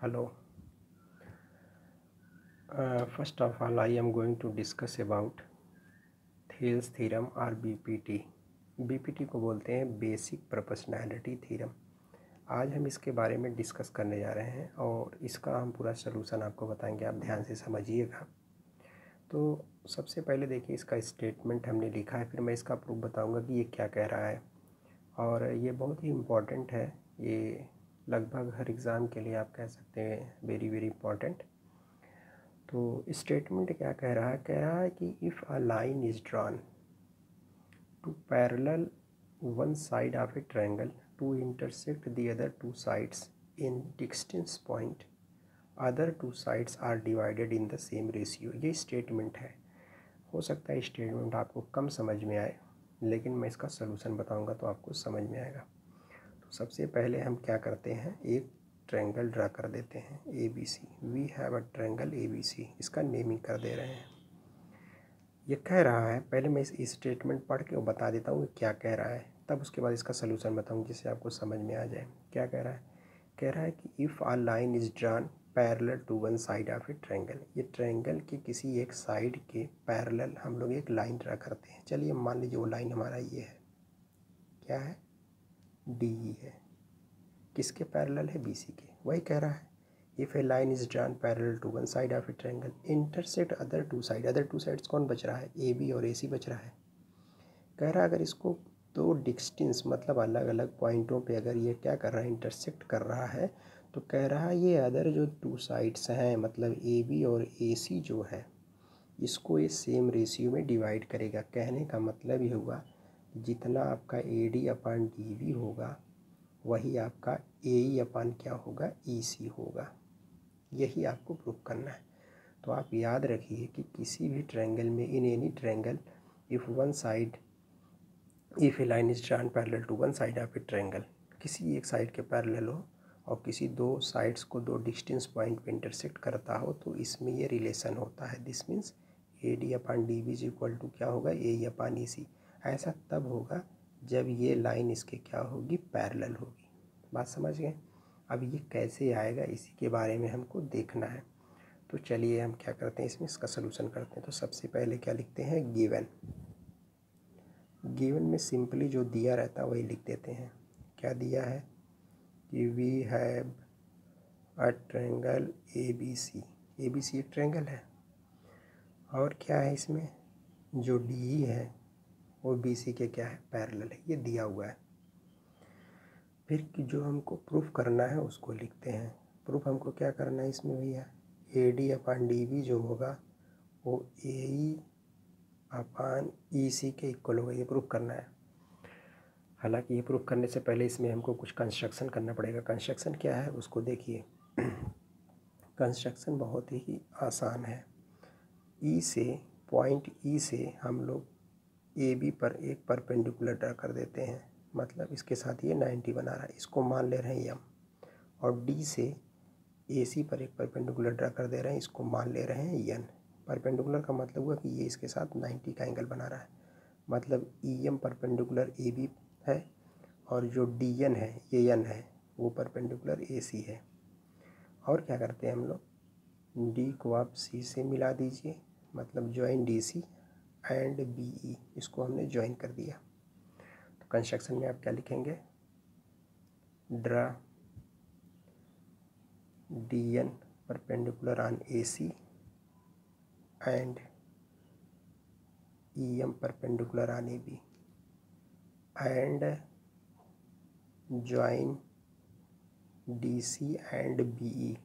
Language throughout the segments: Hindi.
Hello. First of all, I am going to discuss about Thales theorem और BPT. BPT को बोलते हैं बेसिक प्रोपोर्शनैलिटी थ्योरम। आज हम इसके बारे में डिस्कस करने जा रहे हैं और इसका हम पूरा सलूशन आपको बताएंगे। आप ध्यान से समझिएगा। तो सबसे पहले देखिए, इसका स्टेटमेंट हमने लिखा है, फिर मैं इसका प्रूफ बताऊंगा कि ये क्या कह रहा है। और ये बहुत ही इम्पॉर्टेंट है। ये लगभग हर एग्ज़ाम के लिए आप कह सकते हैं वेरी वेरी इम्पॉर्टेंट। तो स्टेटमेंट क्या कह रहा है कि if a line is drawn to parallel one side of a triangle to intersect the other two sides in distance point, other two sides are divided in the same ratio. ये स्टेटमेंट है। हो सकता है स्टेटमेंट आपको कम समझ में आए, लेकिन मैं इसका सलूशन बताऊंगा तो आपको समझ में आएगा। तो सबसे पहले हम क्या करते हैं, एक ट्रायंगल ड्रा कर देते हैं A B C. We have a triangle A B C. इसका नेमिंग कर दे रहे हैं। ये कह रहा है, पहले मैं इस स्टेटमेंट पढ़ के बता देता हूँ क्या कह रहा है, तब उसके बाद इसका सलूशन बताऊँ जिससे आपको समझ में आ जाए। क्या कह रहा है? कह रहा है कि if a line is drawn parallel to one side of a triangle. ये ट्रायंगल के किसी एक साइड के पैरेलल हम लोग एक लाइन ड्रा करते हैं। चलिए मान लीजिए वो लाइन हमारा ये है। क्या है? डी है। किसके पैरेलल है? बी सी के। वही कह रहा है, if a line is drawn parallel to one side of a triangle intersect other two side. Other two sides कौन बच रहा है? ए बी और ए सी बच रहा है। कह रहा है अगर इसको दो डिस्टेंस मतलब अलग अलग पॉइंटों पे अगर ये क्या कर रहा है, इंटरसेक्ट कर रहा है, तो कह रहा है ये अदर जो टू साइड्स हैं मतलब ए बी और ए सी जो है, इसको ये सेम रेशियो में डिवाइड करेगा। कहने का मतलब ये हुआ जितना आपका A D upon D B होगा वही आपका ए ई अपान क्या होगा? ई सी होगा। यही आपको प्रूफ करना है। तो आप याद रखिए कि किसी भी ट्रायंगल में, in any triangle, if one side, if a line is drawn parallel to one side of a triangle, किसी एक साइड के पैरेलल हो और किसी दो साइड्स को दो डिस्टेंस पॉइंट पे इंटरसेक्ट करता हो, तो इसमें ये रिलेशन होता है। This means A D upon D B is equal to क्या होगा? ए ई अपान ई सी। ऐसा तब होगा जब ये लाइन इसके क्या होगी? पैरेलल होगी। बात समझ गए? अब ये कैसे आएगा इसी के बारे में हमको देखना है। तो चलिए हम क्या करते हैं, इसमें इसका सलूशन करते हैं। तो सबसे पहले क्या लिखते हैं? गिवन। गिवन में सिंपली जो दिया रहता है वही लिख देते हैं। क्या दिया है? कि we have a triangle A B C. A B C एक ट्रायंगल है और क्या है इसमें? जो डी है वो बी सी के क्या है? पैरेलल है। ये दिया हुआ है। फिर कि जो हमको प्रूफ करना है उसको लिखते हैं। प्रूफ हमको क्या करना है इसमें भैया? A D upon D B जो होगा वो ए ई अपान ई सी के इक्वल होगा। ये प्रूफ करना है। हालांकि ये प्रूफ करने से पहले इसमें हमको कुछ कंस्ट्रक्शन करना पड़ेगा। कंस्ट्रक्शन क्या है उसको देखिए। कंस्ट्रक्शन बहुत ही आसान है। ई से, पॉइंट ई से हम लोग ए बी पर एक परपेंडिकुलर ड्रा कर देते हैं। मतलब इसके साथ ये 90 बना रहा है, इसको मान ले रहे हैं एम। और डी से ए सी पर एक परपेंडिकुलर ड्रा कर दे रहे हैं, इसको मान ले रहे हैं एन। परपेंडिकुलर का मतलब हुआ कि ये इसके साथ 90 का एंगल बना रहा है। मतलब E M perpendicular A B है और जो डी एन है, ये एन है, वो परपेंडिकुलर ए सी है। और क्या करते हैं हम लोग? डी को आप सी से मिला दीजिए, मतलब join D C and B E, इसको हमने ज्वाइन कर दिया। तो कंस्ट्रक्शन में आप क्या लिखेंगे? Draw D N perpendicular on A C and E M perpendicular on A B and join D C and B E.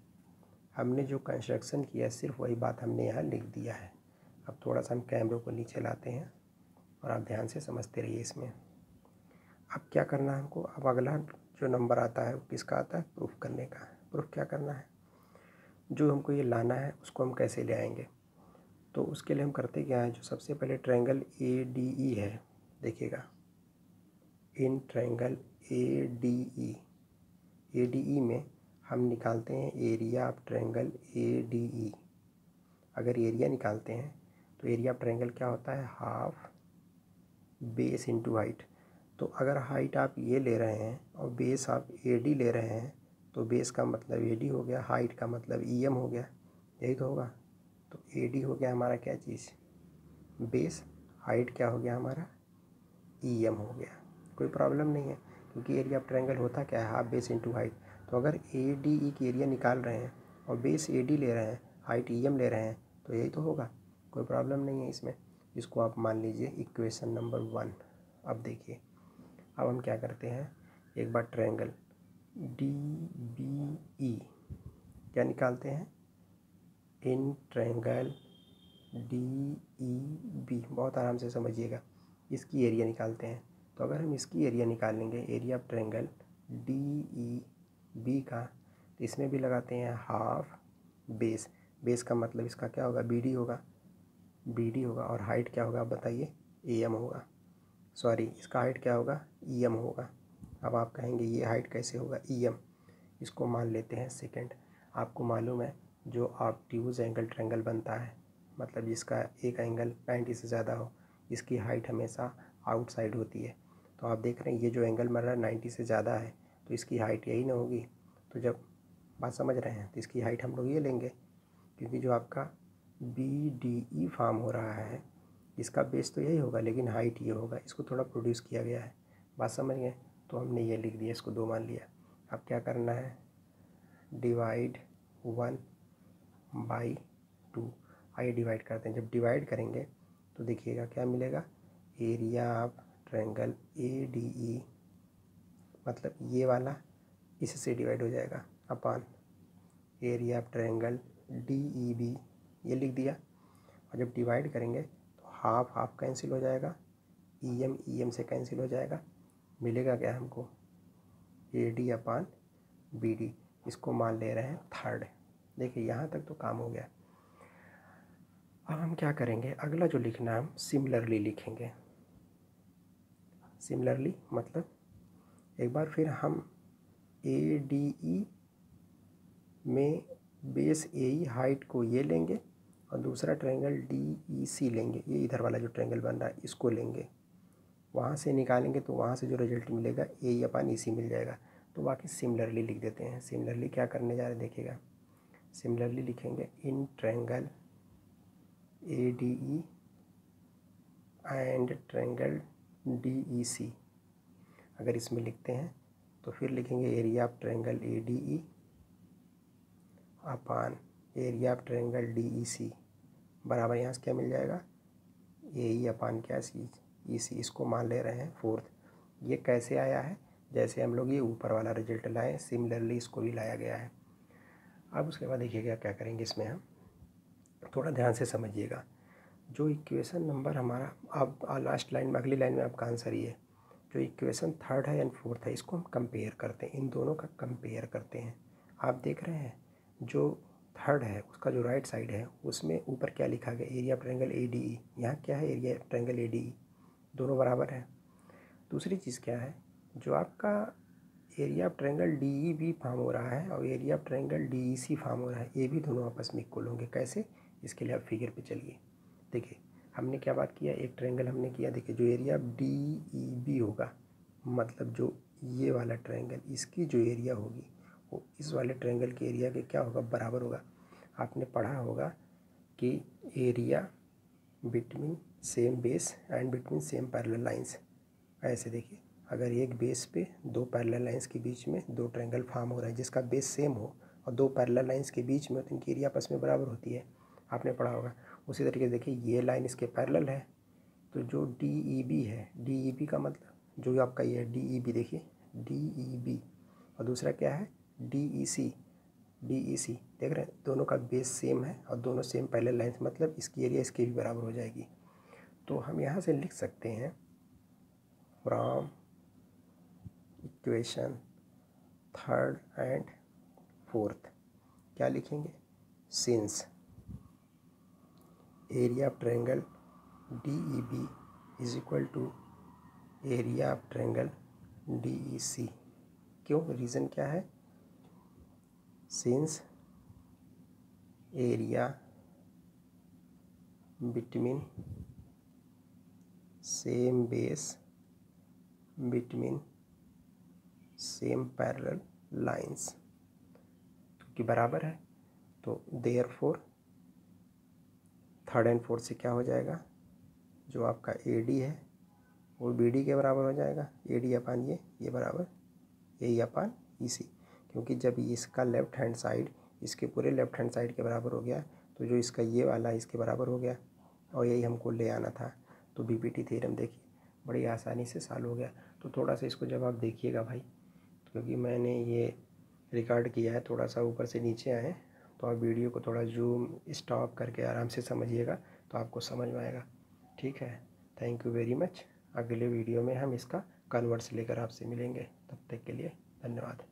हमने जो कंस्ट्रक्शन किया सिर्फ वही बात हमने यहाँ लिख दिया है। अब थोड़ा सा हम कैमरे को नीचे लाते हैं और आप ध्यान से समझते रहिए इसमें। अब क्या करना है हमको? अब अगला जो नंबर आता है वो किसका आता है? प्रूफ करने का। प्रूफ क्या करना है? जो हमको ये लाना है उसको हम कैसे ले आएंगे? तो उसके लिए हम करते क्या है, जो सबसे पहले ट्रायंगल ए डी ई है, देखिएगा, in triangle A D E में हम निकालते हैं area of triangle A D E. अगर एरिया निकालते हैं तो एरिया ऑफ ट्रायंगल क्या होता है? Half base into height. तो अगर हाइट आप ये ले रहे हैं और बेस आप ए डी ले रहे हैं तो बेस का मतलब AD हो गया, हाइट का मतलब EM हो गया, यही तो होगा। तो AD हो गया हमारा क्या चीज़, बेस, हाइट क्या हो गया हमारा, EM हो गया। कोई प्रॉब्लम नहीं है, क्योंकि एरिया ऑफ ट्रायंगल होता क्या है, हाफ बेस इंटू हाइट। तो अगर ADE की एरिया निकाल रहे हैं और बेस AD ले रहे हैं, हाइट EM ले रहे हैं, तो यही तो होगा, कोई प्रॉब्लम नहीं है इसमें। इसको आप मान लीजिए इक्वेशन नंबर 1। अब देखिए, अब हम क्या करते हैं, एक बार ट्रायंगल DBE क्या निकालते हैं, इन ट्रायंगल DEB, बहुत आराम से समझिएगा, इसकी एरिया निकालते हैं। तो अगर हम इसकी एरिया निकालेंगे, एरिया ऑफ ट्रायंगल DEB का, तो इसमें भी लगाते हैं हाफ बेस। बेस का मतलब इसका क्या होगा, BD होगा, BD होगा। और हाइट क्या होगा आप बताइए, AM होगा, सॉरी इसका हाइट क्या होगा, EM होगा। अब आप कहेंगे ये हाइट कैसे होगा, EM, इसको मान लेते हैं सेकंड। आपको मालूम है जो ऑब्ट्यूज एंगल ट्रायंगल बनता है, मतलब जिसका एक एंगल 90 से ज़्यादा हो, इसकी हाइट हमेशा आउटसाइड होती है। तो आप देख रहे हैं ये जो एंगल बन रहा है 90 से ज़्यादा है, तो इसकी हाइट यही ना होगी। तो जब बात समझ रहे हैं, तो इसकी हाइट हम लोग ये लेंगे, क्योंकि जो आपका BDE फॉर्म हो रहा है, इसका बेस तो यही होगा लेकिन हाइट ये होगा, इसको थोड़ा प्रोड्यूस किया गया है। बात समझ गए, तो हमने ये लिख दिया, इसको 2 मान लिया। अब क्या करना है, डिवाइड 1/2। आइए डिवाइड करते हैं। जब डिवाइड करेंगे तो देखिएगा क्या मिलेगा, एरिया ऑफ ट्रायंगल ADE, मतलब ये वाला इससे डिवाइड हो जाएगा upon area of triangle DEB, ये लिख दिया। और जब डिवाइड करेंगे तो हाफ हाफ कैंसिल हो जाएगा, EM से कैंसिल हो जाएगा, मिलेगा क्या हमको, AD अपॉन BD। इसको मान ले रहे हैं थर्ड। देखिए यहाँ तक तो काम हो गया। अब हम क्या करेंगे, अगला जो लिखना है हम सिमिलरली लिखेंगे। सिमिलरली मतलब एक बार फिर हम ADE में बेस AE हाइट को ये लेंगे और दूसरा ट्रायंगल DEC लेंगे, ये इधर वाला जो ट्रायंगल बन रहा है इसको लेंगे, वहाँ से निकालेंगे तो वहाँ से जो रिजल्ट मिलेगा AE अपॉन EC मिल जाएगा। तो बाकी सिमिलरली लिख देते हैं। सिमिलरली क्या करने जा रहे हैं देखिएगा, सिमिलरली लिखेंगे in triangle ADE and triangle DEC। अगर इसमें लिखते हैं तो फिर लिखेंगे area of triangle ADE upon area of triangle DEC बराबर, यहाँ से क्या मिल जाएगा, AE अपान क्या EC। इसको मान ले रहे हैं फोर्थ। ये कैसे आया है, जैसे हम लोग ये ऊपर वाला रिजल्ट लाए, सिमिलरली इसको भी लाया गया है। अब उसके बाद देखिएगा क्या करेंगे, इसमें हम थोड़ा ध्यान से समझिएगा। जो इक्वेशन नंबर हमारा, अब लास्ट लाइन में, अगली लाइन में आपका आंसर ये है, जो इक्वेशन थर्ड है एंड फोर्थ है, इसको हम कंपेयर करते हैं, इन दोनों का कंपेयर करते हैं। आप देख रहे हैं जो थर्ड है उसका जो राइट साइड है उसमें ऊपर क्या लिखा गया, एरिया ऑफ ट्रायंगल ADE, यहाँ क्या है, एरिया ऑफ ट्रायंगल ADE, दोनों बराबर है। दूसरी चीज़ क्या है, जो आपका area of triangle DEB form हो रहा है और area of triangle DEC form हो रहा है, ये भी दोनों आपस में इक्वल होंगे। कैसे, इसके लिए आप फिगर पे चलिए। देखिए हमने क्या बात किया, एक ट्रायंगल हमने किया, देखिए जो एरिया ऑफ DEB होगा, मतलब जो ये वाला ट्रायंगल, इसकी जो एरिया होगी वो इस वाले ट्रायंगल के एरिया के क्या होगा, बराबर होगा। आपने पढ़ा होगा कि area between same base and between same parallel lines. ऐसे देखिए, अगर एक बेस पे दो पैरेलल लाइंस के बीच में दो ट्रायंगल फॉर्म हो रहा है जिसका बेस सेम हो और दो पैरेलल लाइंस के बीच में, तो इनकी एरिया आपस में बराबर होती है, आपने पढ़ा होगा। उसी तरीके से देखिए ये लाइन इसके पैरेलल है, तो जो DEB है, DEB का मतलब जो आपका ये है DEB, देखिए DEB, और दूसरा क्या है DEC, देख रहे हैं दोनों का बेस सेम है और दोनों सेम पैरेलल लाइंस, मतलब इसकी एरिया इसके भी बराबर हो जाएगी। तो हम यहाँ से लिख सकते हैं from equation third and fourth, क्या लिखेंगे, since area of triangle DEB is equal to area of triangle DEC। क्यों, रीज़न क्या है, since area between same base between same parallel lines, के बराबर है, तो देयरफॉर थर्ड एंड फोर्थ से क्या हो जाएगा, जो आपका ए डी है वो बी डी के बराबर हो जाएगा। ए डी अपान ये बराबर ए ई अपान ई सी, क्योंकि जब इसका लेफ्ट हैंड साइड इसके पूरे लेफ्ट हैंड साइड के बराबर हो गया तो जो इसका ये वाला इसके बराबर हो गया, और यही हमको ले आना था। तो बीपीटी थ्योरम देखिए बड़ी आसानी से सॉल्व हो गया। तो थोड़ा सा इसको जब आप देखिएगा भाई, क्योंकि मैंने ये रिकॉर्ड किया है, थोड़ा सा ऊपर से नीचे आए, तो आप वीडियो को थोड़ा जूम स्टॉप करके आराम से समझिएगा तो आपको समझ में आएगा। ठीक है, थैंक यू वेरी मच। अगले वीडियो में हम इसका कन्वर्ट्स लेकर आपसे मिलेंगे, तब तक के लिए धन्यवाद।